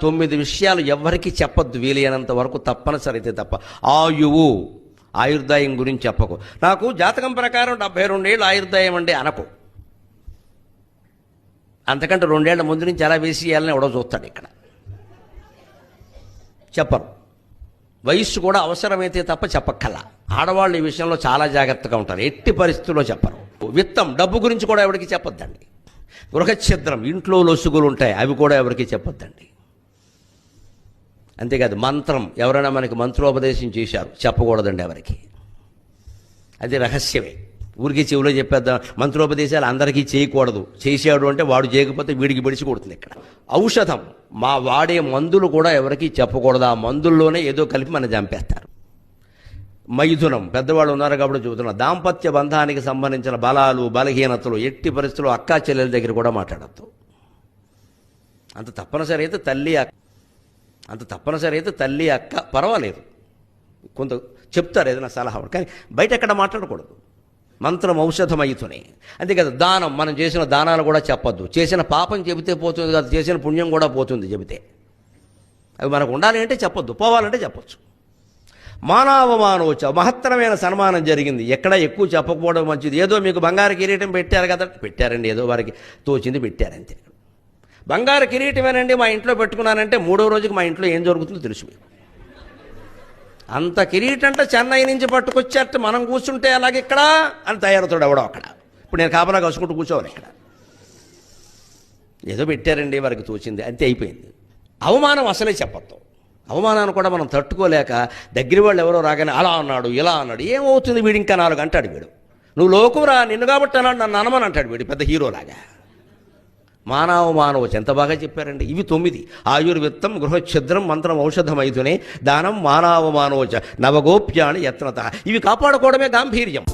9 విషయాలు ఎవ్వరికీ చెప్పొద్దు, వీలైనంత వరకు తప్పనిసరి అయితే తప్ప. ఆయుర్దాయం గురించి చెప్పకు. నాకు జాతకం ప్రకారం 72 ఏళ్ళు ఆయుర్దాయం అండి అనకు. అంతకంటే 2 ఏళ్ల ముందు నుంచి ఎలా వేసేయాలని ఎవడో చూస్తాడు. ఇక్కడ చెప్పరు. వయస్సు కూడా అవసరమైతే తప్ప చెప్పక్కల. ఆడవాళ్ళు ఈ విషయంలో చాలా జాగ్రత్తగా ఉంటారు, ఎట్టి పరిస్థితుల్లో చెప్పరు. విత్తం, డబ్బు గురించి కూడా ఎవరికి చెప్పొద్దండి. గృహఛిద్రం, ఇంట్లో లొసుగులు ఉంటాయి, అవి కూడా ఎవరికి చెప్పొద్దండి. అంతేకాదు మంత్రం, ఎవరైనా మనకి మంత్రోపదేశం చేశారు, చెప్పకూడదండి ఎవరికి. అది రహస్యమే. ఊరికి చెవిలో చెప్పేద్దాం. మంత్రోపదేశాలు అందరికీ చేయకూడదు. చేశాడు అంటే వాడు చేయకపోతే వీడికి బిడిచి కొడుతుంది. ఇక్కడ ఔషధం, మా వాడే మందులు కూడా ఎవరికి చెప్పకూడదు. ఆ మందుల్లోనే ఏదో కలిపి మనం చంపేస్తారు. మైథునం, పెద్దవాళ్ళు ఉన్నారు కాబట్టి చెబుతున్నా. దాంపత్య బంధానికి సంబంధించిన బలాలు బలహీనతలు ఎట్టి పరిస్థితుల్లో అక్కా చెల్లెల దగ్గర కూడా మాట్లాడద్దు. అంత తప్పనిసరి అయితే తల్లి అక్క పర్వాలేదు, కొంత చెప్తారు ఏదైనా సలహా, కానీ బయట ఎక్కడ మాట్లాడకూడదు. మంత్రం ఔషధం అయితేనే. అంతేకాదు దానం, మనం చేసిన దానాలు కూడా చెప్పొద్దు. చేసిన పాపం చెబితే పోతుంది కాదు, చేసిన పుణ్యం కూడా పోతుంది చెబితే. అవి మనకు ఉండాలి అంటే చెప్పొద్దు, పోవాలంటే చెప్పొచ్చు. మానవమానోచ, మహత్తరమైన సన్మానం జరిగింది, ఎక్కడ ఎక్కువ చెప్పకపోవడం మంచిది. ఏదో మీకు బంగారు కిరీటం పెట్టారు కదా, పెట్టారండి, ఏదో వారికి తోచింది పెట్టారంతే. బంగారు కిరీటమేనండి మా ఇంట్లో పెట్టుకున్నానంటే 3వ రోజుకి మా ఇంట్లో ఏం జరుగుతుందో తెలుసు మీకు. అంత కిరీటంటే చెన్నై నుంచి పట్టుకొచ్చేట్టు మనం కూర్చుంటే అలాగే ఇక్కడ అని తయారవుతాడు ఎవడో అక్కడ. ఇప్పుడు నేను కాపలా కసుకుంటూ కూర్చోవాలి ఇక్కడ. ఏదో పెట్టారండి వారికి తోచింది, అంతే అయిపోయింది. అవమానం అసలే చెప్పొద్దు. అవమానాన్ని కూడా మనం తట్టుకోలేక దగ్గర వాళ్ళు ఎవరో రాగానే అలా అన్నాడు ఇలా అన్నాడు, ఏమవుతుంది వీడు ఇంకా 4 అంటాడు వీడు. నువ్వు లోకురా, నిన్ను కాబట్టి అన్నాడు, నన్ను అనమని అంటాడు వీడు, పెద్ద హీరోలాగా. మానవోచ, ఎంత బాగా చెప్పారండి. ఇవి 9: ఆయుర్విత్తం, గృహఛిద్రం, మంత్రం ఔషధం అయితేనే, దానం, మానవోచ, నవగోప్యాని యత్నత. ఇవి కాపాడుకోవడమే గాంభీర్యం.